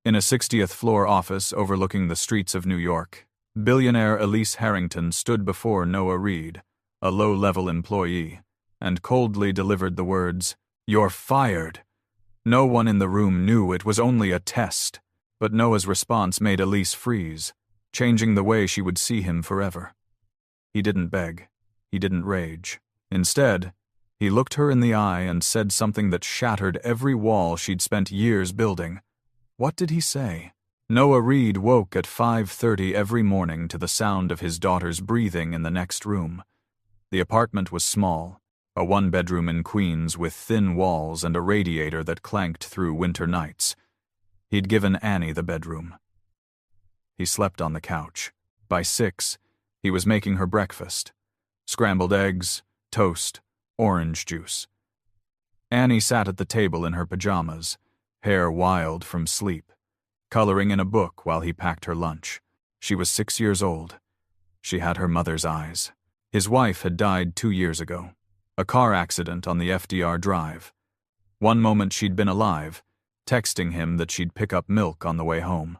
In a 60th floor office overlooking the streets of New York, billionaire Elise Harrington stood before Noah Reid, a low-level employee, and coldly delivered the words, "You're fired." No one in the room knew it was only a test, but Noah's response made Elise freeze, changing the way she would see him forever. He didn't beg. He didn't rage. Instead, he looked her in the eye and said something that shattered every wall she'd spent years building. What did he say? Noah Reid woke at 5:30 every morning to the sound of his daughter's breathing in the next room. The apartment was small, a one-bedroom in Queens with thin walls and a radiator that clanked through winter nights. He'd given Annie the bedroom. He slept on the couch. By 6, he was making her breakfast. Scrambled eggs, toast, orange juice. Annie sat at the table in her pajamas, hair wild from sleep, coloring in a book while he packed her lunch. She was 6 years old. She had her mother's eyes. His wife had died 2 years ago. A car accident on the FDR Drive. One moment she'd been alive, texting him that she'd pick up milk on the way home.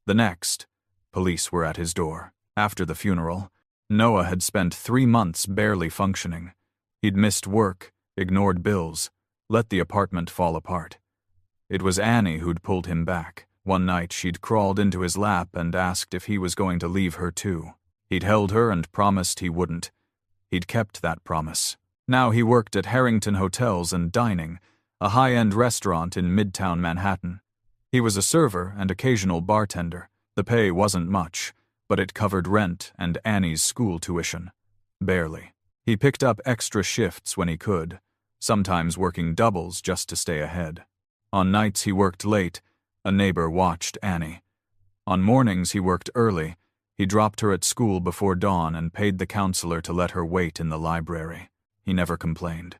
The next, police were at his door. After the funeral, Noah had spent 3 months barely functioning. He'd missed work, ignored bills, let the apartment fall apart. It was Annie who'd pulled him back. One night she'd crawled into his lap and asked if he was going to leave her too. He'd held her and promised he wouldn't. He'd kept that promise. Now he worked at Harrington Hotels and Dining, a high-end restaurant in Midtown Manhattan. He was a server and occasional bartender. The pay wasn't much, but it covered rent and Annie's school tuition. Barely. He picked up extra shifts when he could, sometimes working doubles just to stay ahead. On nights he worked late, a neighbor watched Annie. On mornings he worked early. He dropped her at school before dawn and paid the counselor to let her wait in the library. He never complained.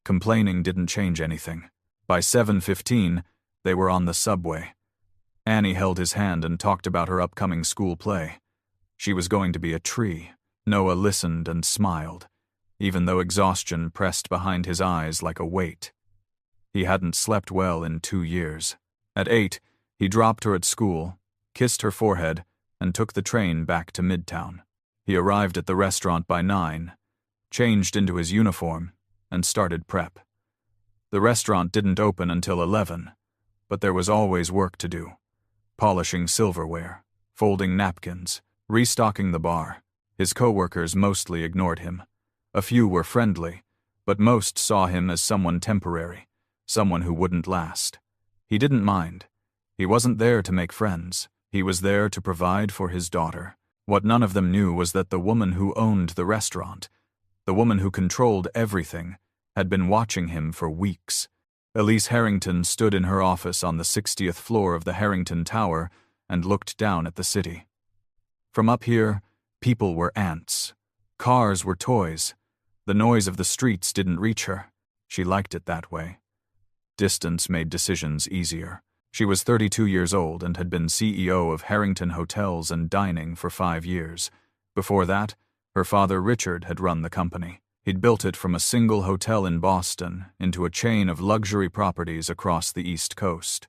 Complaining didn't change anything. By 7:15, they were on the subway. Annie held his hand and talked about her upcoming school play. She was going to be a tree. Noah listened and smiled, even though exhaustion pressed behind his eyes like a weight. He hadn't slept well in 2 years. At 8, he dropped her at school, kissed her forehead, and took the train back to Midtown. He arrived at the restaurant by 9, changed into his uniform, and started prep. The restaurant didn't open until 11, but there was always work to do. Polishing silverware, folding napkins, restocking the bar. His coworkers mostly ignored him. A few were friendly, but most saw him as someone temporary, someone who wouldn't last. He didn't mind. He wasn't there to make friends. He was there to provide for his daughter. What none of them knew was that the woman who owned the restaurant, the woman who controlled everything, had been watching him for weeks. Elise Harrington stood in her office on the 60th floor of the Harrington Tower and looked down at the city. From up here, people were ants. Cars were toys. The noise of the streets didn't reach her. She liked it that way. Distance made decisions easier. She was 32 years old and had been CEO of Harrington Hotels and Dining for 5 years. Before that, her father Richard had run the company. He'd built it from a single hotel in Boston into a chain of luxury properties across the East Coast.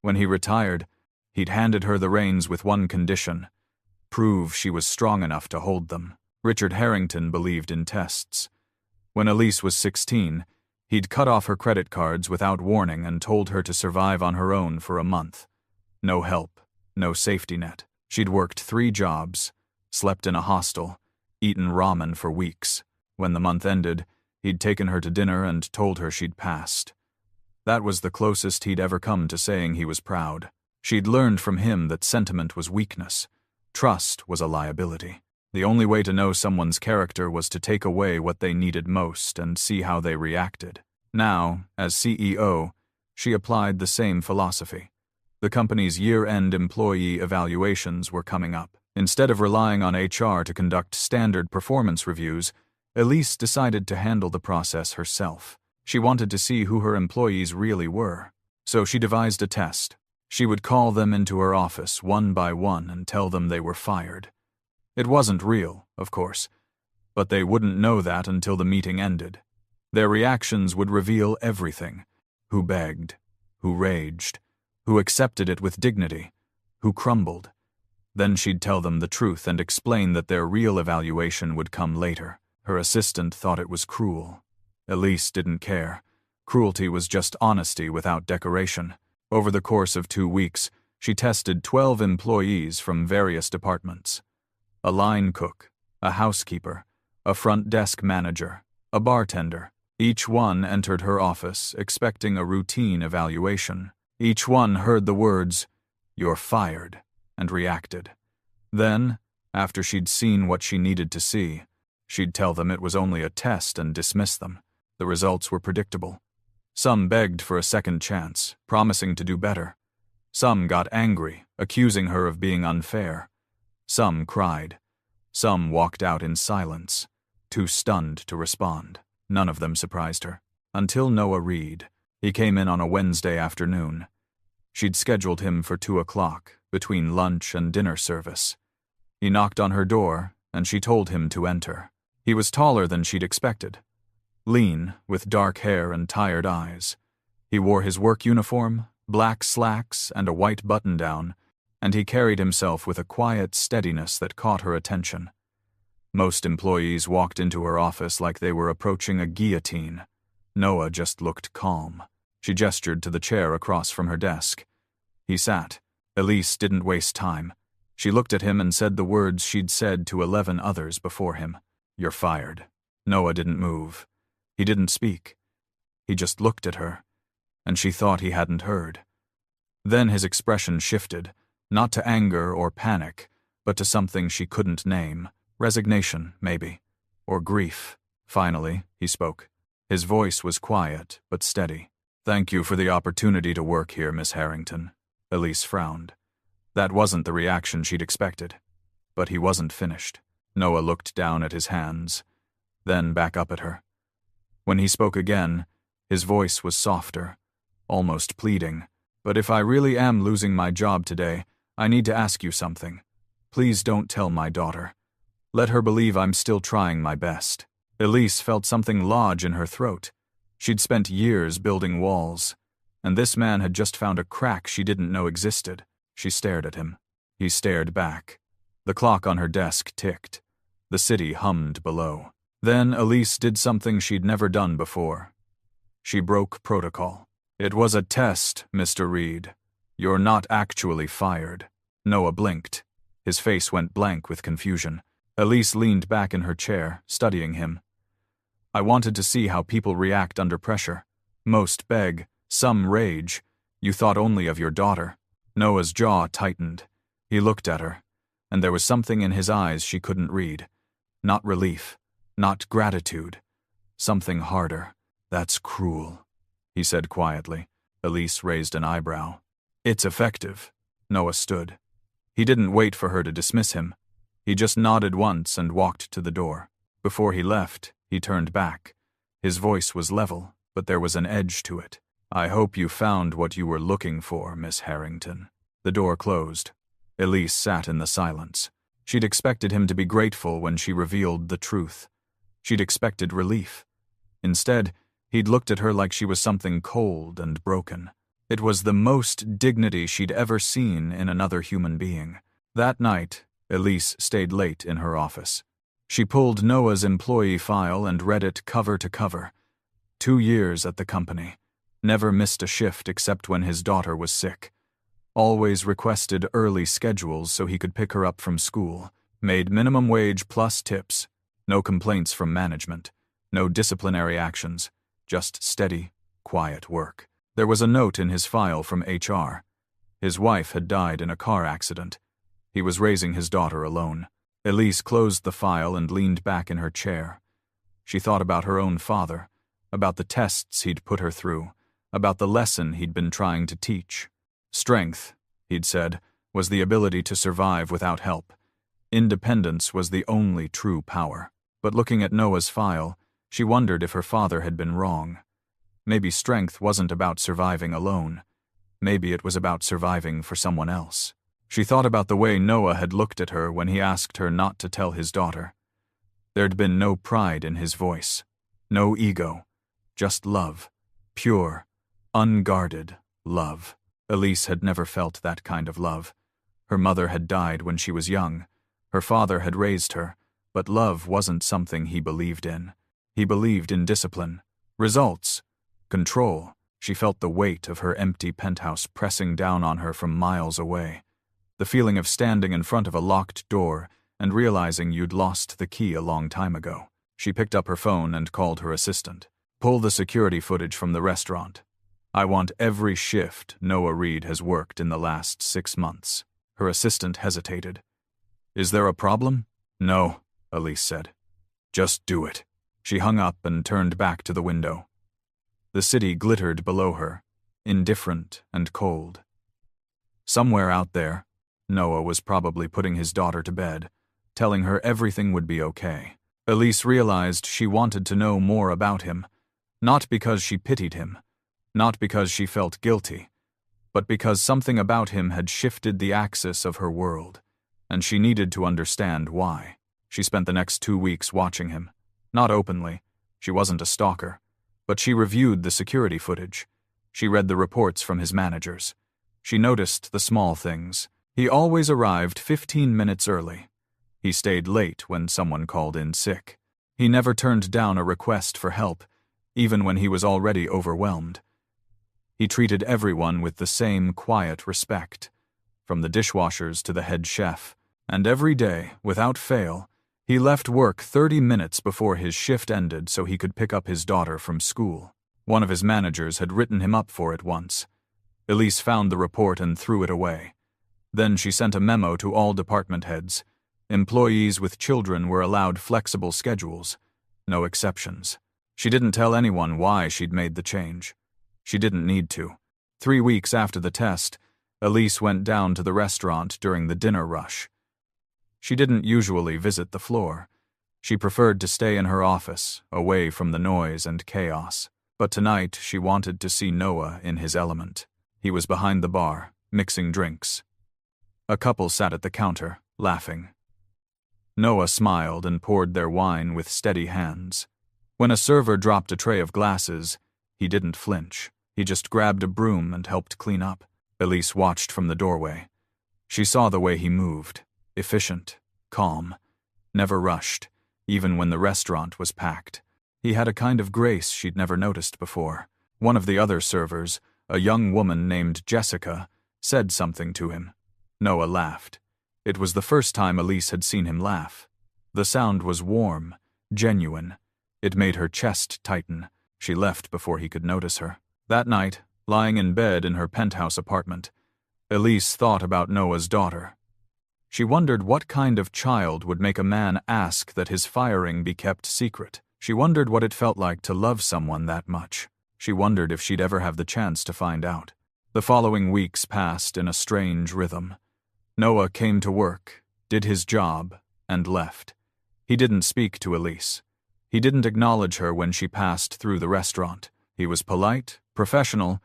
When he retired, he'd handed her the reins with one condition: prove she was strong enough to hold them. Richard Harrington believed in tests. When Elise was 16, he'd cut off her credit cards without warning and told her to survive on her own for a month. No help, no safety net. She'd worked 3 jobs, slept in a hostel, eaten ramen for weeks. When the month ended, he'd taken her to dinner and told her she'd passed. That was the closest he'd ever come to saying he was proud. She'd learned from him that sentiment was weakness. Trust was a liability. The only way to know someone's character was to take away what they needed most and see how they reacted. Now, as CEO, she applied the same philosophy. The company's year-end employee evaluations were coming up. Instead of relying on HR to conduct standard performance reviews, Elise decided to handle the process herself. She wanted to see who her employees really were. So she devised a test. She would call them into her office one by one and tell them they were fired. It wasn't real, of course, but they wouldn't know that until the meeting ended. Their reactions would reveal everything: who begged, who raged, who accepted it with dignity, who crumbled. Then she'd tell them the truth and explain that their real evaluation would come later. Her assistant thought it was cruel. Elise didn't care. Cruelty was just honesty without decoration. Over the course of 2 weeks, she tested 12 employees from various departments. A line cook, a housekeeper, a front desk manager, a bartender. Each one entered her office expecting a routine evaluation. Each one heard the words, "You're fired," and reacted. Then, after she'd seen what she needed to see, she'd tell them it was only a test and dismiss them. The results were predictable. Some begged for a second chance, promising to do better. Some got angry, accusing her of being unfair. Some cried. Some walked out in silence, too stunned to respond. None of them surprised her. Until Noah Reed. He came in on a Wednesday afternoon. She'd scheduled him for 2 o'clock, between lunch and dinner service. He knocked on her door, and she told him to enter. He was taller than she'd expected. Lean, with dark hair and tired eyes. He wore his work uniform, black slacks, and a white button-down, and he carried himself with a quiet steadiness that caught her attention. Most employees walked into her office like they were approaching a guillotine. Noah just looked calm. She gestured to the chair across from her desk. He sat. Elise didn't waste time. She looked at him and said the words she'd said to 11 others before him. "You're fired." Noah didn't move. He didn't speak. He just looked at her, and she thought he hadn't heard. Then his expression shifted, not to anger or panic, but to something she couldn't name. Resignation, maybe. Or grief. Finally, he spoke. His voice was quiet, but steady. "Thank you for the opportunity to work here, Miss Harrington." Elise frowned. That wasn't the reaction she'd expected. But he wasn't finished. Noah looked down at his hands, then back up at her. When he spoke again, his voice was softer, almost pleading. "But if I really am losing my job today, I need to ask you something. Please don't tell my daughter. Let her believe I'm still trying my best." Elise felt something lodge in her throat. She'd spent years building walls, and this man had just found a crack she didn't know existed. She stared at him. He stared back. The clock on her desk ticked. The city hummed below. Then Elise did something she'd never done before. She broke protocol. "It was a test, Mr. Reed. You're not actually fired." Noah blinked. His face went blank with confusion. Elise leaned back in her chair, studying him. "I wanted to see how people react under pressure. Most beg, some rage. You thought only of your daughter." Noah's jaw tightened. He looked at her, and there was something in his eyes she couldn't read. Not relief, not gratitude. Something harder. "That's cruel," he said quietly. Elise raised an eyebrow. "It's effective." Noah stood. He didn't wait for her to dismiss him. He just nodded once and walked to the door. Before he left, he turned back. His voice was level, but there was an edge to it. "I hope you found what you were looking for, Miss Harrington." The door closed. Elise sat in the silence. She'd expected him to be grateful when she revealed the truth. She'd expected relief. Instead, he'd looked at her like she was something cold and broken. It was the most dignity she'd ever seen in another human being. That night, Elise stayed late in her office. She pulled Noah's employee file and read it cover to cover. 2 years at the company. Never missed a shift except when his daughter was sick. Always requested early schedules so he could pick her up from school. Made minimum wage plus tips. No complaints from management. No disciplinary actions. Just steady, quiet work. There was a note in his file from HR. His wife had died in a car accident. He was raising his daughter alone. Elise closed the file and leaned back in her chair. She thought about her own father, about the tests he'd put her through, about the lesson he'd been trying to teach. Strength, he'd said, was the ability to survive without help. Independence was the only true power. But looking at Noah's file, she wondered if her father had been wrong. Maybe strength wasn't about surviving alone. Maybe it was about surviving for someone else. She thought about the way Noah had looked at her when he asked her not to tell his daughter. There'd been no pride in his voice. No ego. Just love. Pure, unguarded love. Elise had never felt that kind of love. Her mother had died when she was young. Her father had raised her, but love wasn't something he believed in. He believed in discipline, results, control. She felt the weight of her empty penthouse pressing down on her from miles away. The feeling of standing in front of a locked door and realizing you'd lost the key a long time ago. She picked up her phone and called her assistant. "Pull the security footage from the restaurant. I want every shift Noah Reed has worked in the last 6 months." Her assistant hesitated. "Is there a problem?" "No," Elise said. "Just do it." She hung up and turned back to the window. The city glittered below her, indifferent and cold. Somewhere out there, Noah was probably putting his daughter to bed, telling her everything would be okay. Elise realized she wanted to know more about him, not because she pitied him, not because she felt guilty, but because something about him had shifted the axis of her world, and she needed to understand why. She spent the next 2 weeks watching him. Not openly, she wasn't a stalker, but she reviewed the security footage. She read the reports from his managers. She noticed the small things. He always arrived 15 minutes early. He stayed late when someone called in sick. He never turned down a request for help, even when he was already overwhelmed. He treated everyone with the same quiet respect, from the dishwashers to the head chef, and every day, without fail, he left work 30 minutes before his shift ended so he could pick up his daughter from school. One of his managers had written him up for it once. Elise found the report and threw it away. Then she sent a memo to all department heads. Employees with children were allowed flexible schedules, no exceptions. She didn't tell anyone why she'd made the change. She didn't need to. 3 weeks after the test, Elise went down to the restaurant during the dinner rush. She didn't usually visit the floor. She preferred to stay in her office, away from the noise and chaos. But tonight she wanted to see Noah in his element. He was behind the bar, mixing drinks. A couple sat at the counter, laughing. Noah smiled and poured their wine with steady hands. When a server dropped a tray of glasses, he didn't flinch. He just grabbed a broom and helped clean up. Elise watched from the doorway. She saw the way he moved, efficient, calm, never rushed, even when the restaurant was packed. He had a kind of grace she'd never noticed before. One of the other servers, a young woman named Jessica, said something to him. Noah laughed. It was the first time Elise had seen him laugh. The sound was warm, genuine. It made her chest tighten. She left before he could notice her. That night, lying in bed in her penthouse apartment, Elise thought about Noah's daughter. She wondered what kind of child would make a man ask that his firing be kept secret. She wondered what it felt like to love someone that much. She wondered if she'd ever have the chance to find out. The following weeks passed in a strange rhythm. Noah came to work, did his job, and left. He didn't speak to Elise. He didn't acknowledge her when she passed through the restaurant. He was polite, professional,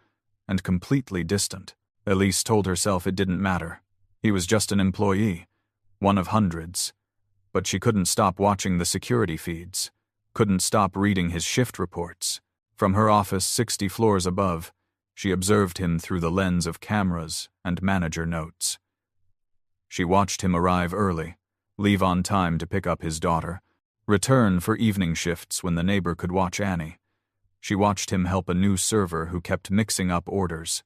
and completely distant. Elise told herself it didn't matter. He was just an employee, one of hundreds. But she couldn't stop watching the security feeds, couldn't stop reading his shift reports. From her office 60 floors above, she observed him through the lens of cameras and manager notes. She watched him arrive early, leave on time to pick up his daughter, return for evening shifts when the neighbor could watch Annie. She watched him help a new server who kept mixing up orders.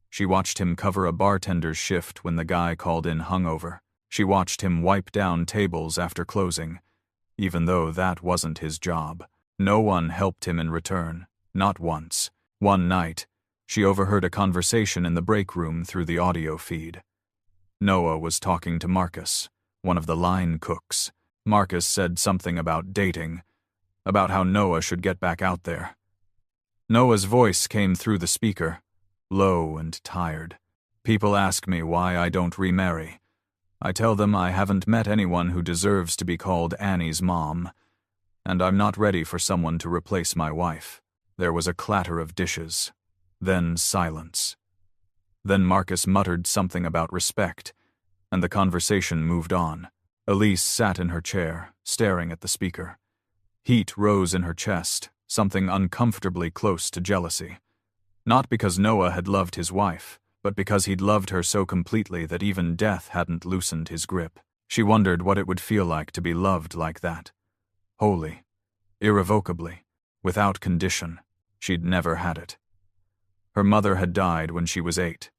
She watched him cover a bartender's shift when the guy called in hungover. She watched him wipe down tables after closing, even though that wasn't his job. No one helped him in return, not once. One night, she overheard a conversation in the break room through the audio feed. Noah was talking to Marcus, one of the line cooks. Marcus said something about dating, about how Noah should get back out there. Noah's voice came through the speaker, low and tired. People ask me why I don't remarry. I tell them I haven't met anyone who deserves to be called Annie's mom, and I'm not ready for someone to replace my wife. There was a clatter of dishes, then silence. Then Marcus muttered something about respect, and the conversation moved on. Elise sat in her chair, staring at the speaker. Heat rose in her chest, something uncomfortably close to jealousy. Not because Noah had loved his wife, but because he'd loved her so completely that even death hadn't loosened his grip. She wondered what it would feel like to be loved like that. Wholly, irrevocably, without condition. She'd never had it. Her mother had died when she was 8.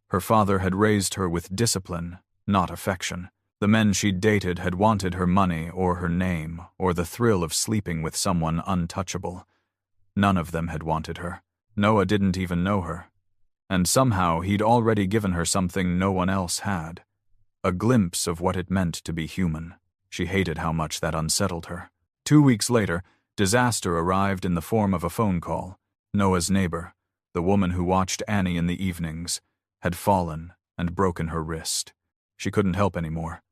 Her father had raised her with discipline, not affection. The men she'd dated had wanted her money or her name or the thrill of sleeping with someone untouchable. None of them had wanted her. Noah didn't even know her. And somehow he'd already given her something no one else had. A glimpse of what it meant to be human. She hated how much that unsettled her. 2 weeks later, disaster arrived in the form of a phone call. Noah's neighbor, the woman who watched Annie in the evenings, had fallen and broken her wrist. She couldn't help anymore.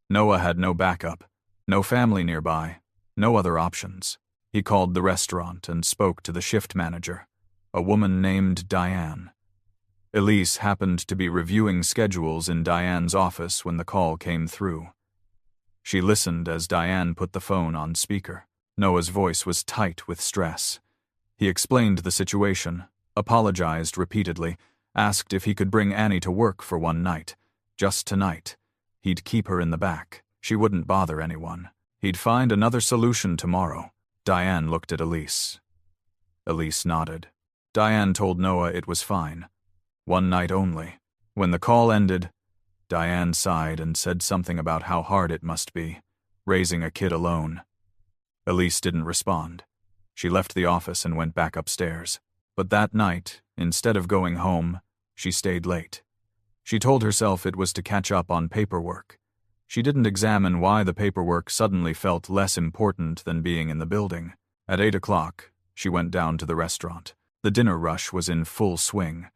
Noah had no backup, no family nearby, no other options. He called the restaurant and spoke to the shift manager, a woman named Diane. Elise happened to be reviewing schedules in Diane's office when the call came through. She listened as Diane put the phone on speaker. Noah's voice was tight with stress. He explained the situation, apologized repeatedly, asked if he could bring Annie to work for one night. Just tonight. He'd keep her in the back. She wouldn't bother anyone. He'd find another solution tomorrow. Diane looked at Elise. Elise nodded. Diane told Noah it was fine. One night only. When the call ended, Diane sighed and said something about how hard it must be, raising a kid alone. Elise didn't respond. She left the office and went back upstairs. But that night, instead of going home, she stayed late. She told herself it was to catch up on paperwork. She didn't examine why the paperwork suddenly felt less important than being in the building. At 8 o'clock, she went down to the restaurant. The dinner rush was in full swing.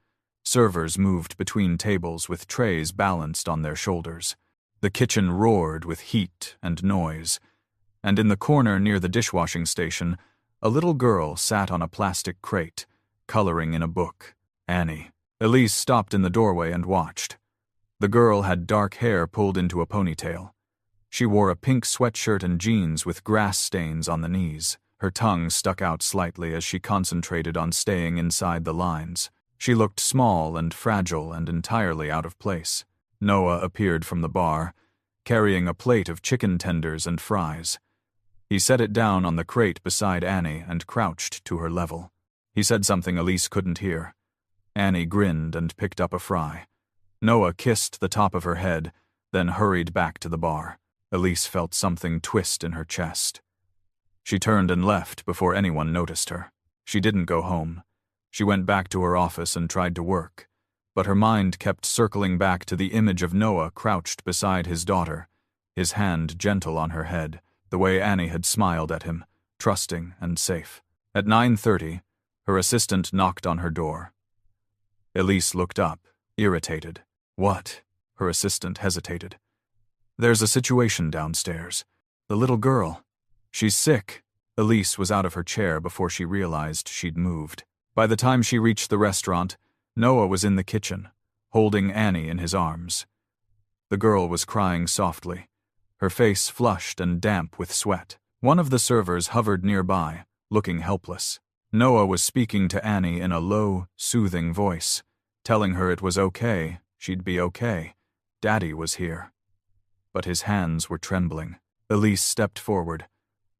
Servers moved between tables with trays balanced on their shoulders. The kitchen roared with heat and noise. And in the corner near the dishwashing station, a little girl sat on a plastic crate, coloring in a book. Annie. Elise stopped in the doorway and watched. The girl had dark hair pulled into a ponytail. She wore a pink sweatshirt and jeans with grass stains on the knees. Her tongue stuck out slightly as she concentrated on staying inside the lines. She looked small and fragile and entirely out of place. Noah appeared from the bar, carrying a plate of chicken tenders and fries. He set it down on the crate beside Annie and crouched to her level. He said something Elise couldn't hear. Annie grinned and picked up a fry. Noah kissed the top of her head, then hurried back to the bar. Elise felt something twist in her chest. She turned and left before anyone noticed her. She didn't go home. She went back to her office and tried to work, but her mind kept circling back to the image of Noah crouched beside his daughter, his hand gentle on her head, the way Annie had smiled at him, trusting and safe. At 9:30, her assistant knocked on her door. Elise looked up, irritated. What? Her assistant hesitated. There's a situation downstairs. The little girl. She's sick. Elise was out of her chair before she realized she'd moved. By the time she reached the restaurant, Noah was in the kitchen, holding Annie in his arms. The girl was crying softly, her face flushed and damp with sweat. One of the servers hovered nearby, looking helpless. Noah was speaking to Annie in a low, soothing voice, telling her it was okay, she'd be okay. Daddy was here. But his hands were trembling. Elise stepped forward.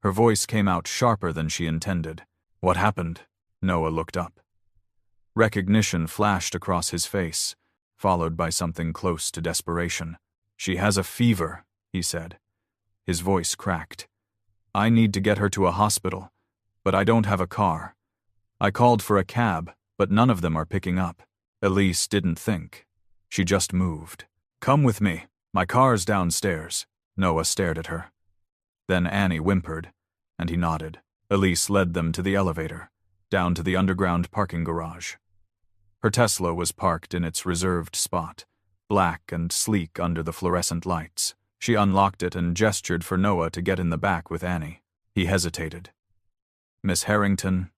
Her voice came out sharper than she intended. What happened? Noah looked up. Recognition flashed across his face, followed by something close to desperation. She has a fever, he said. His voice cracked. I need to get her to a hospital, but I don't have a car. I called for a cab, but none of them are picking up. Elise didn't think. She just moved. Come with me. My car's downstairs. Noah stared at her. Then Annie whimpered, and he nodded. Elise led them to the elevator, down to the underground parking garage. Her Tesla was parked in its reserved spot, black and sleek under the fluorescent lights. She unlocked it and gestured for Noah to get in the back with Annie. He hesitated. Miss Harrington,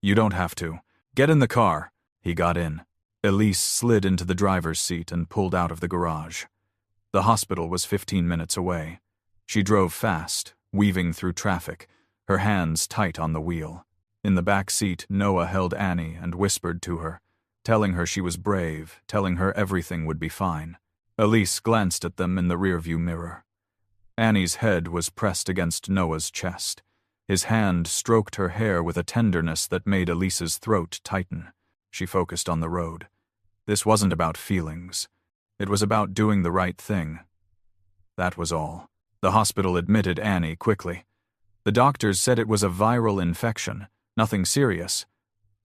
you don't have to. Get in the car. He got in. Elise slid into the driver's seat and pulled out of the garage. The hospital was 15 minutes away. She drove fast, weaving through traffic, her hands tight on the wheel. In the back seat, Noah held Annie and whispered to her, telling her she was brave, telling her everything would be fine. Elise glanced at them in the rearview mirror. Annie's head was pressed against Noah's chest. His hand stroked her hair with a tenderness that made Elise's throat tighten. She focused on the road. This wasn't about feelings. It was about doing the right thing. That was all. The hospital admitted Annie quickly. The doctors said it was a viral infection, nothing serious,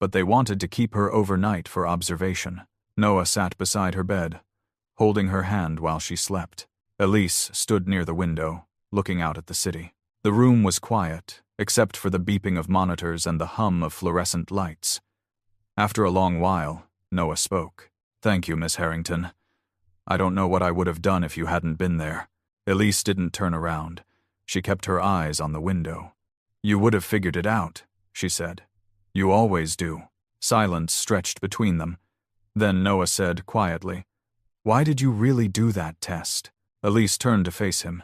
but they wanted to keep her overnight for observation. Noah sat beside her bed, holding her hand while she slept. Elise stood near the window, looking out at the city. The room was quiet, except for the beeping of monitors and the hum of fluorescent lights. After a long while, Noah spoke. "Thank you, Miss Harrington. I don't know what I would have done if you hadn't been there." Elise didn't turn around. She kept her eyes on the window. "You would have figured it out," she said. "You always do." Silence stretched between them. Then Noah said quietly, "Why did you really do that test?" Elise turned to face him.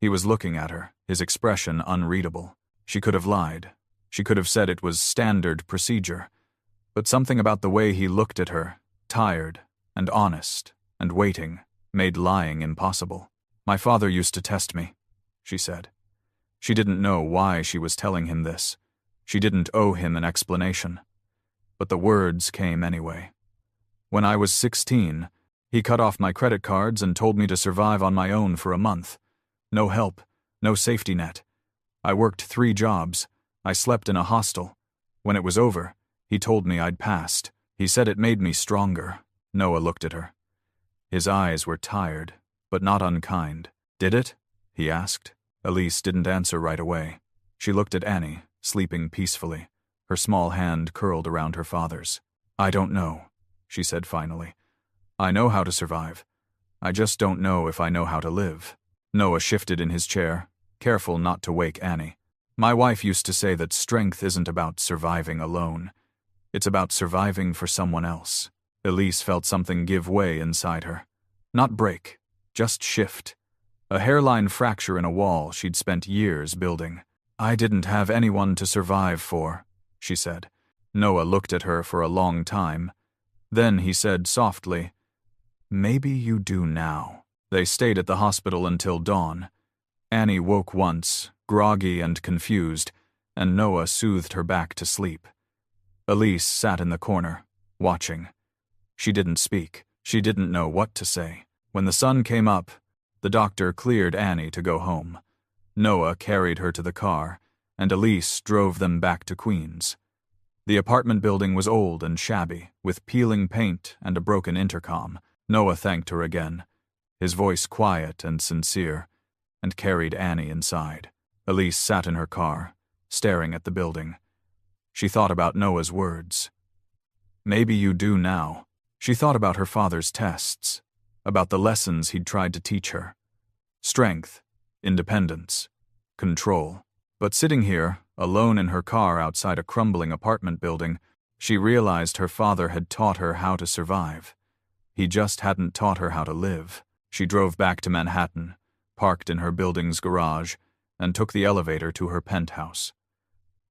He was looking at her, his expression unreadable. She could have lied. She could have said it was standard procedure. But something about the way he looked at her, tired and honest and waiting, made lying impossible. "My father used to test me," she said. She didn't know why she was telling him this. She didn't owe him an explanation. But the words came anyway. "When I was 16, he cut off my credit cards and told me to survive on my own for a month. No help, no safety net. I worked 3 jobs. I slept in a hostel. When it was over, he told me I'd passed. He said it made me stronger." Noah looked at her. His eyes were tired, but not unkind. "Did it?" he asked. Elise didn't answer right away. She looked at Annie, sleeping peacefully, her small hand curled around her father's. "I don't know," she said finally. "I know how to survive. I just don't know if I know how to live." Noah shifted in his chair, careful not to wake Annie. "My wife used to say that strength isn't about surviving alone. It's about surviving for someone else." Elise felt something give way inside her. Not break, just shift. A hairline fracture in a wall she'd spent years building. "I didn't have anyone to survive for," she said. Noah looked at her for a long time. Then he said softly, "Maybe you do now." They stayed at the hospital until dawn. Annie woke once, groggy and confused, and Noah soothed her back to sleep. Elise sat in the corner, watching. She didn't speak. She didn't know what to say. When the sun came up, the doctor cleared Annie to go home. Noah carried her to the car, and Elise drove them back to Queens. The apartment building was old and shabby, with peeling paint and a broken intercom. Noah thanked her again, his voice quiet and sincere, and carried Annie inside. Elise sat in her car, staring at the building. She thought about Noah's words. "Maybe you do now." She thought about her father's tests, about the lessons he'd tried to teach her. Strength, independence, control. But sitting here, alone in her car outside a crumbling apartment building, she realized her father had taught her how to survive. He just hadn't taught her how to live. She drove back to Manhattan, parked in her building's garage, and took the elevator to her penthouse.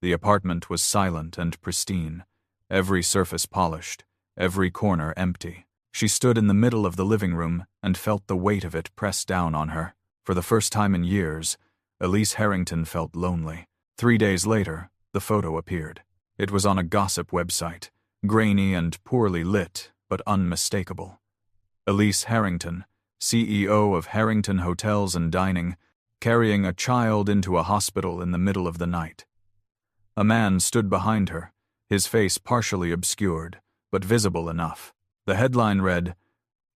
The apartment was silent and pristine, every surface polished, every corner empty. She stood in the middle of the living room and felt the weight of it press down on her. For the first time in years, Elise Harrington felt lonely. 3 days later, the photo appeared. It was on a gossip website, grainy and poorly lit, but unmistakable. Elise Harrington, CEO of Harrington Hotels and Dining, carrying a child into a hospital in the middle of the night. A man stood behind her, his face partially obscured, but visible enough. The headline read,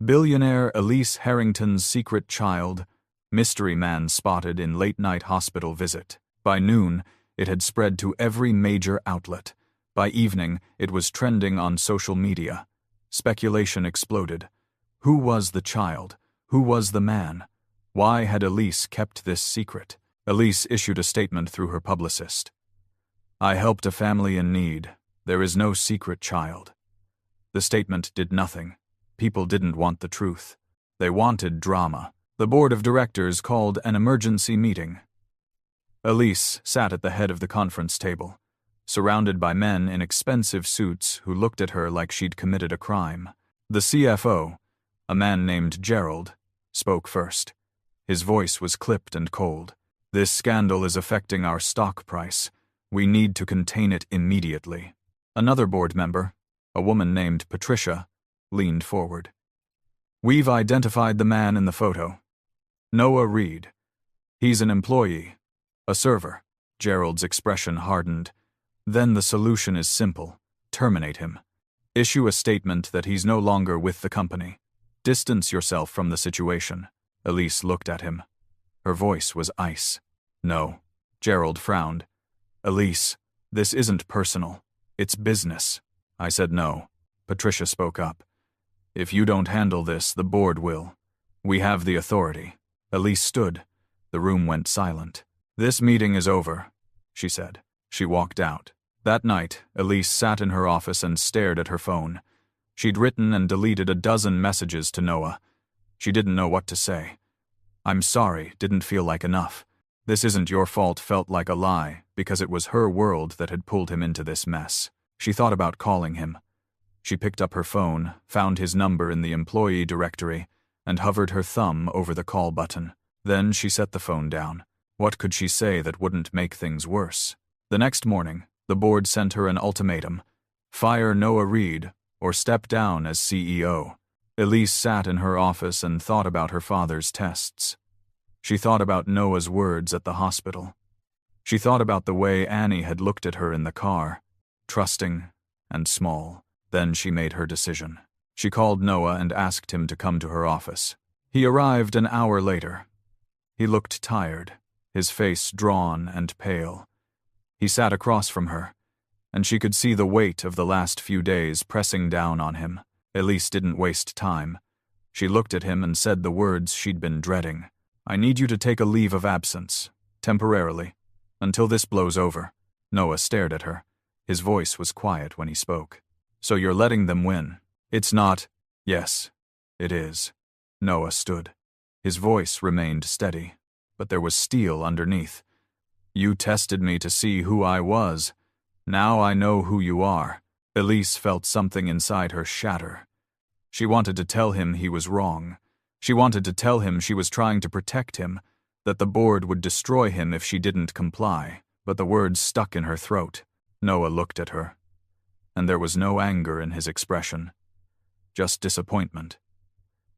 "Billionaire Elise Harrington's Secret Child, Mystery Man Spotted in Late-Night Hospital Visit." By noon, it had spread to every major outlet. By evening, it was trending on social media. Speculation exploded. Who was the child? Who was the man? Why had Elise kept this secret? Elise issued a statement through her publicist. "I helped a family in need. There is no secret child." The statement did nothing. People didn't want the truth. They wanted drama. The board of directors called an emergency meeting. Elise sat at the head of the conference table. surrounded by men in expensive suits who looked at her like she'd committed a crime. The CFO, a man named Gerald, spoke first. His voice was clipped and cold. "This scandal is affecting our stock price. We need to contain it immediately." Another board member, a woman named Patricia, leaned forward. "We've identified the man in the photo. Noah Reed. He's an employee, a server." Gerald's expression hardened. "Then the solution is simple. Terminate him. Issue a statement that he's no longer with the company. Distance yourself from the situation." Elise looked at him. Her voice was ice. "No." Gerald frowned. "Elise, this isn't personal. It's business." "I said no." Patricia spoke up. "If you don't handle this, the board will. We have the authority." Elise stood. The room went silent. "This meeting is over," she said. She walked out. That night, Elise sat in her office and stared at her phone. She'd written and deleted a dozen messages to Noah. She didn't know what to say. "I'm sorry" didn't feel like enough. "This isn't your fault" felt like a lie, because it was her world that had pulled him into this mess. She thought about calling him. She picked up her phone, found his number in the employee directory, and hovered her thumb over the call button. Then she set the phone down. What could she say that wouldn't make things worse? The next morning, the board sent her an ultimatum: fire Noah Reed or step down as CEO. Elise sat in her office and thought about her father's tests. She thought about Noah's words at the hospital. She thought about the way Annie had looked at her in the car, trusting and small. Then she made her decision. She called Noah and asked him to come to her office. He arrived an hour later. He looked tired, his face drawn and pale. He sat across from her, and she could see the weight of the last few days pressing down on him. Elise didn't waste time. She looked at him and said the words she'd been dreading. "I need you to take a leave of absence, temporarily, until this blows over." Noah stared at her. His voice was quiet when he spoke. "So you're letting them win?" "It's not." "Yes, it is." Noah stood. His voice remained steady, but there was steel underneath. "You tested me to see who I was. Now I know who you are." Elise felt something inside her shatter. She wanted to tell him he was wrong. She wanted to tell him she was trying to protect him, that the board would destroy him if she didn't comply, but the words stuck in her throat. Noah looked at her, and there was no anger in his expression, just disappointment,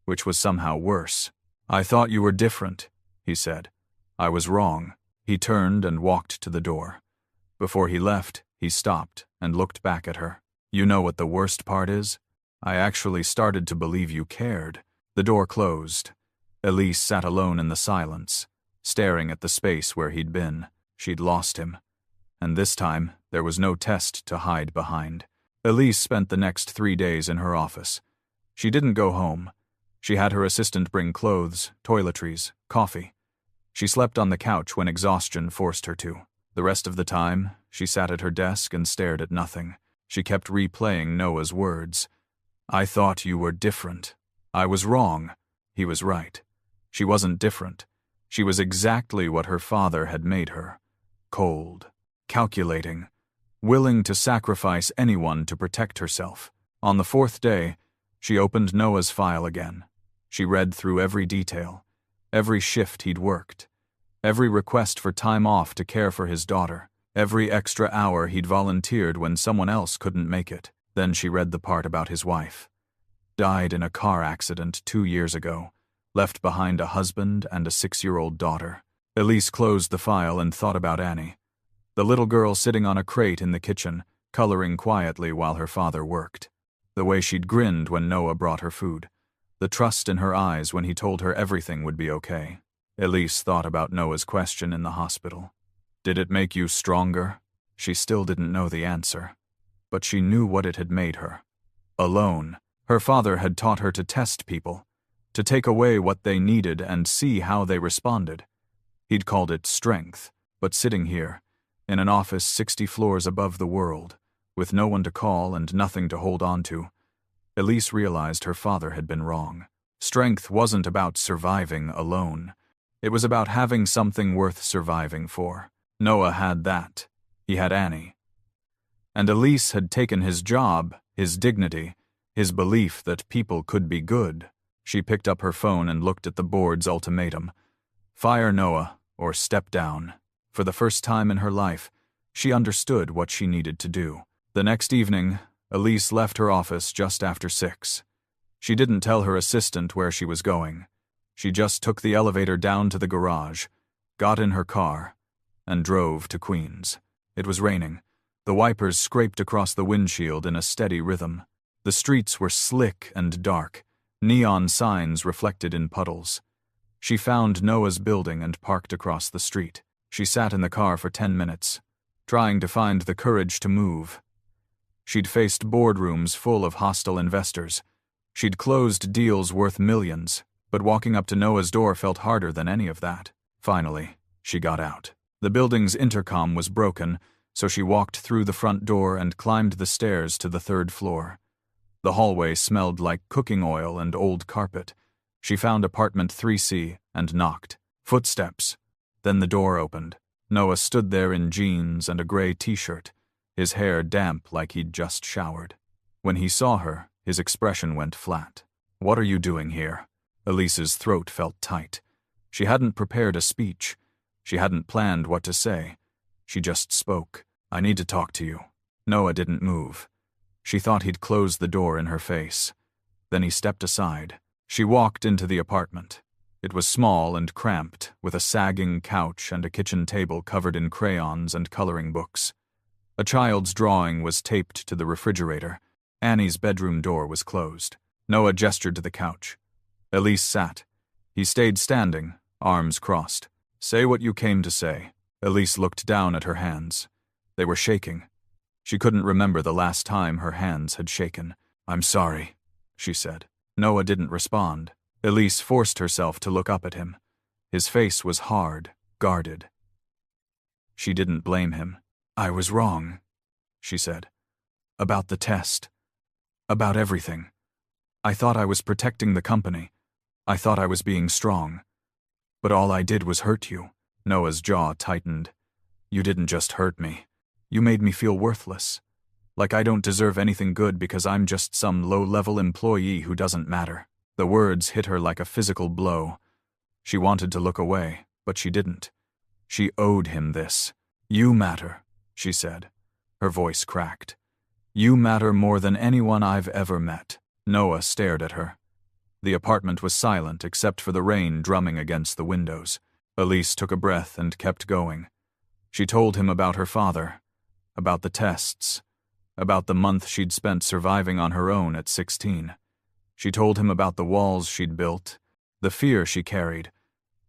which was somehow worse. "I thought you were different," he said. "I was wrong." He turned and walked to the door. Before he left, he stopped and looked back at her. "You know what the worst part is? I actually started to believe you cared." The door closed. Elise sat alone in the silence, staring at the space where he'd been. She'd lost him. And this time, there was no test to hide behind. Elise spent the next 3 days in her office. She didn't go home. She had her assistant bring clothes, toiletries, coffee. She slept on the couch when exhaustion forced her to. The rest of the time, she sat at her desk and stared at nothing. She kept replaying Noah's words. "I thought you were different. I was wrong." He was right. She wasn't different. She was exactly what her father had made her. Cold, calculating, willing to sacrifice anyone to protect herself. On the 4th day, she opened Noah's file again. She read through every detail, every shift he'd worked, every request for time off to care for his daughter, every extra hour he'd volunteered when someone else couldn't make it. Then she read the part about his wife. Died in a car accident 2 years ago, left behind a husband and a 6-year-old daughter. Elise closed the file and thought about Annie, the little girl sitting on a crate in the kitchen, coloring quietly while her father worked. The way she'd grinned when Noah brought her food. The trust in her eyes when he told her everything would be okay. Elise thought about Noah's question in the hospital. Did it make you stronger? She still didn't know the answer, but she knew what it had made her. Alone. Her father had taught her to test people, to take away what they needed and see how they responded. He'd called it strength, but sitting here, in an office 60 floors above the world, with no one to call and nothing to hold on to, Elise realized her father had been wrong. Strength wasn't about surviving alone. It was about having something worth surviving for. Noah had that. He had Annie. And Elise had taken his job, his dignity, his belief that people could be good. She picked up her phone and looked at the board's ultimatum. Fire Noah, or step down. For the first time in her life, she understood what she needed to do. The next evening, Elise left her office just after 6. She didn't tell her assistant where she was going. She just took the elevator down to the garage, got in her car, and drove to Queens. It was raining. The wipers scraped across the windshield in a steady rhythm. The streets were slick and dark, neon signs reflected in puddles. She found Noah's building and parked across the street. She sat in the car for 10 minutes, trying to find the courage to move. She'd faced boardrooms full of hostile investors. She'd closed deals worth millions, but walking up to Noah's door felt harder than any of that. Finally, she got out. The building's intercom was broken, so she walked through the front door and climbed the stairs to the 3rd floor. The hallway smelled like cooking oil and old carpet. She found apartment 3C and knocked. Footsteps. Then the door opened. Noah stood there in jeans and a gray t-shirt, his hair damp like he'd just showered. When he saw her, his expression went flat. "What are you doing here?" Elise's throat felt tight. She hadn't prepared a speech. She hadn't planned what to say. She just spoke. "I need to talk to you." Noah didn't move. She thought he'd close the door in her face. Then he stepped aside. She walked into the apartment. It was small and cramped, with a sagging couch and a kitchen table covered in crayons and coloring books. A child's drawing was taped to the refrigerator. Annie's bedroom door was closed. Noah gestured to the couch. Elise sat. He stayed standing, arms crossed. "Say what you came to say." Elise looked down at her hands. They were shaking. She couldn't remember the last time her hands had shaken. "I'm sorry," she said. Noah didn't respond. Elise forced herself to look up at him. His face was hard, guarded. She didn't blame him. "I was wrong," she said. "About the test. About everything. I thought I was protecting the company. I thought I was being strong. But all I did was hurt you." Noah's jaw tightened. "You didn't just hurt me. You made me feel worthless. Like I don't deserve anything good because I'm just some low-level employee who doesn't matter." The words hit her like a physical blow. She wanted to look away, but she didn't. She owed him this. "You matter," she said. Her voice cracked. "You matter more than anyone I've ever met." Noah stared at her. The apartment was silent except for the rain drumming against the windows. Elise took a breath and kept going. She told him about her father, about the tests, about the month she'd spent surviving on her own at 16. She told him about the walls she'd built, the fear she carried,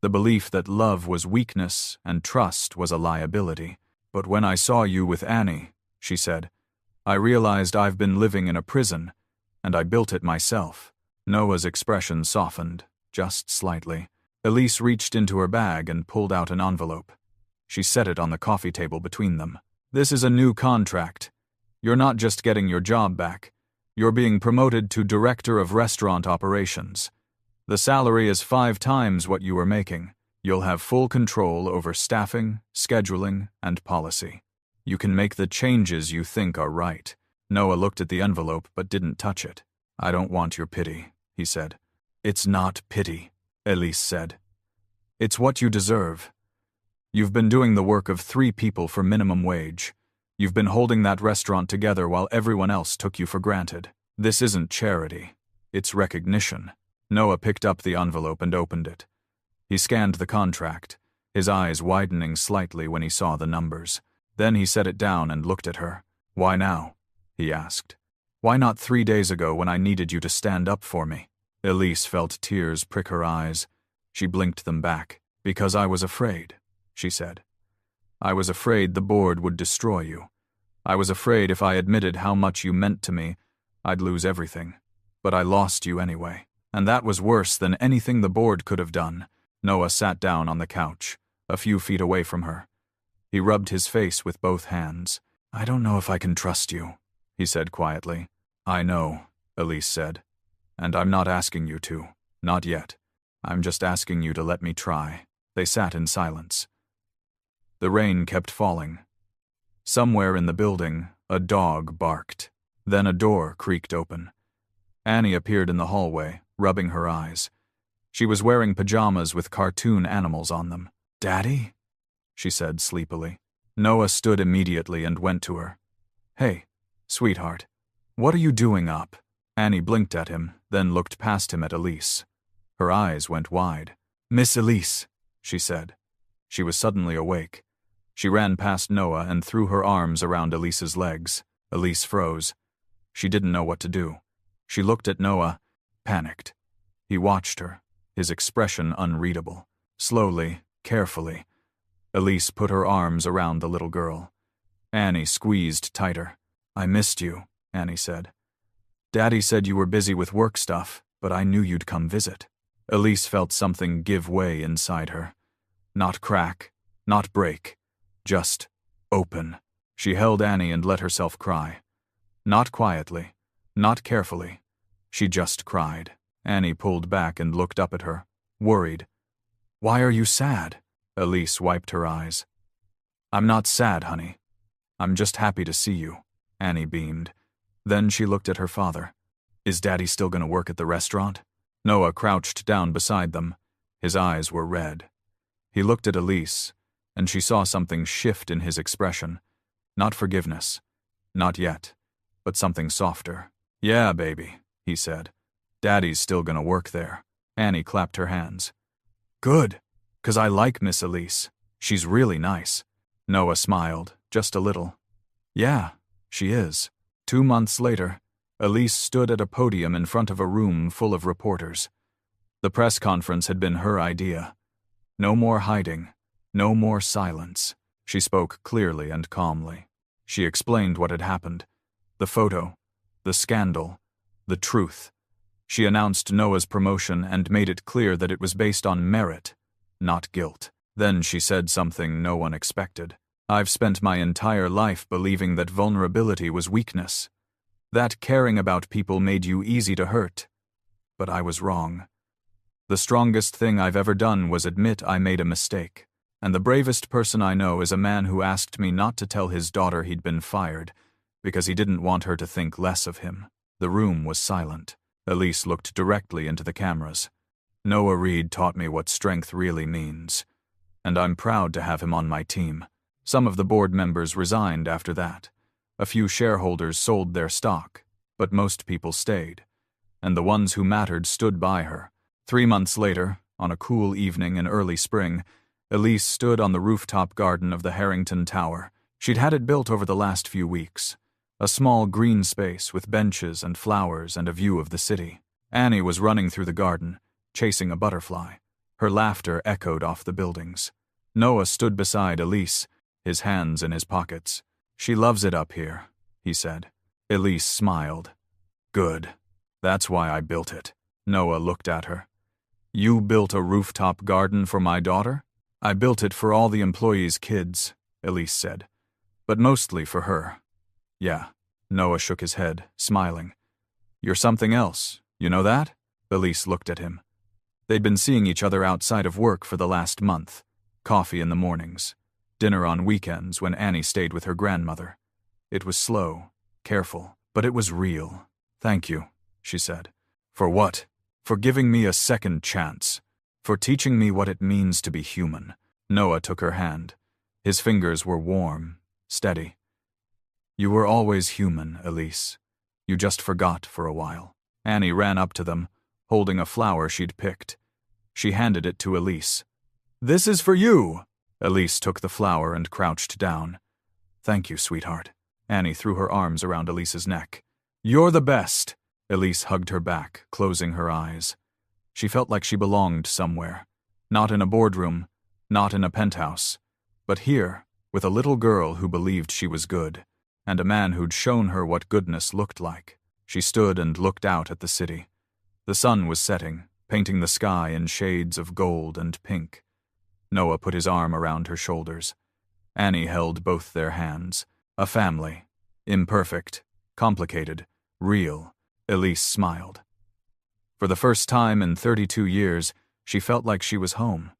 the belief that love was weakness and trust was a liability. "But when I saw you with Annie," she said, "I realized I've been living in a prison, and I built it myself." Noah's expression softened, just slightly. Elise reached into her bag and pulled out an envelope. She set it on the coffee table between them. "This is a new contract. You're not just getting your job back. You're being promoted to Director of Restaurant Operations. The salary is 5 times what you were making. You'll have full control over staffing, scheduling, and policy. You can make the changes you think are right." Noah looked at the envelope but didn't touch it. "I don't want your pity," he said. "It's not pity," Elise said. "It's what you deserve. You've been doing the work of 3 people for minimum wage. You've been holding that restaurant together while everyone else took you for granted. This isn't charity. It's recognition." Noah picked up the envelope and opened it. He scanned the contract, his eyes widening slightly when he saw the numbers. Then he set it down and looked at her. "Why now?" he asked. "Why not 3 days ago when I needed you to stand up for me?" Elise felt tears prick her eyes. She blinked them back. "Because I was afraid," she said. "I was afraid the board would destroy you. I was afraid if I admitted how much you meant to me, I'd lose everything. But I lost you anyway. And that was worse than anything the board could have done." Noah sat down on the couch, a few feet away from her. He rubbed his face with both hands. "I don't know if I can trust you," he said quietly. "I know," Elise said. "And I'm not asking you to. Not yet. I'm just asking you to let me try." They sat in silence. The rain kept falling. Somewhere in the building, A dog barked. Then a door creaked open. Annie appeared in the hallway, rubbing her eyes. She was wearing pajamas with cartoon animals on them. "Daddy?" she said sleepily. Noah stood immediately and went to her. "Hey, sweetheart, what are you doing up?" Annie blinked at him, then looked past him at Elise. Her eyes went wide. "Miss Elise," she said. She was suddenly awake. She ran past Noah and threw her arms around Elise's legs. Elise froze. She didn't know what to do. She looked at Noah, panicked. He watched her, his expression unreadable. Slowly, carefully, Elise put her arms around the little girl. Annie squeezed tighter. "I missed you," Annie said. "Daddy said you were busy with work stuff, but I knew you'd come visit." Elise felt something give way inside her. Not crack, not break, just open. She held Annie and let herself cry. Not quietly, not carefully. She just cried. Annie pulled back and looked up at her, worried. "Why are you sad?" Elise wiped her eyes. "I'm not sad, honey. I'm just happy to see you," Annie beamed. Then she looked at her father. "Is Daddy still going to work at the restaurant?" Noah crouched down beside them. His eyes were red. He looked at Elise, and she saw something shift in his expression. Not forgiveness. Not yet. But something softer. "Yeah, baby," he said. "Daddy's still gonna work there." Annie clapped her hands. "Good, 'cause I like Miss Elise. She's really nice." Noah smiled, just a little. "Yeah, she is." 2 months later, Elise stood at a podium in front of a room full of reporters. The press conference had been her idea. No more hiding, no more silence. She spoke clearly and calmly. She explained what had happened. The photo, the scandal, the truth. She announced Noah's promotion and made it clear that it was based on merit, not guilt. Then she said something no one expected. "I've spent my entire life believing that vulnerability was weakness, that caring about people made you easy to hurt. But I was wrong. The strongest thing I've ever done was admit I made a mistake. And the bravest person I know is a man who asked me not to tell his daughter he'd been fired, because he didn't want her to think less of him." The room was silent. Elise looked directly into the cameras. "Noah Reed taught me what strength really means. And I'm proud to have him on my team." Some of the board members resigned after that. A few shareholders sold their stock, but most people stayed. And the ones who mattered stood by her. 3 months later, on a cool evening in early spring, Elise stood on the rooftop garden of the Harrington Tower. She'd had it built over the last few weeks. A small green space with benches and flowers and a view of the city. Annie was running through the garden, chasing a butterfly. Her laughter echoed off the buildings. Noah stood beside Elise, his hands in his pockets. "She loves it up here," he said. Elise smiled. "Good. That's why I built it." Noah looked at her. "You built a rooftop garden for my daughter?" "I built it for all the employees' kids," Elise said. "But mostly for her." "Yeah." Noah shook his head, smiling. "You're something else, you know that?" Elise looked at him. They'd been seeing each other outside of work for the last month. Coffee in the mornings. Dinner on weekends when Annie stayed with her grandmother. It was slow, careful, but it was real. "Thank you," she said. "For what?" "For giving me a second chance. For teaching me what it means to be human." Noah took her hand. His fingers were warm, steady. "You were always human, Elise. You just forgot for a while." Annie ran up to them, holding a flower she'd picked. She handed it to Elise. "This is for you." Elise took the flower and crouched down. "Thank you, sweetheart." Annie threw her arms around Elise's neck. "You're the best." Elise hugged her back, closing her eyes. She felt like she belonged somewhere. Not in a boardroom, not in a penthouse, but here, with a little girl who believed she was good, and a man who'd shown her what goodness looked like. She stood and looked out at the city. The sun was setting, painting the sky in shades of gold and pink. Noah put his arm around her shoulders. Annie held both their hands. A family. Imperfect, complicated, real. Elise smiled. For the first time in 32 years, she felt like she was home.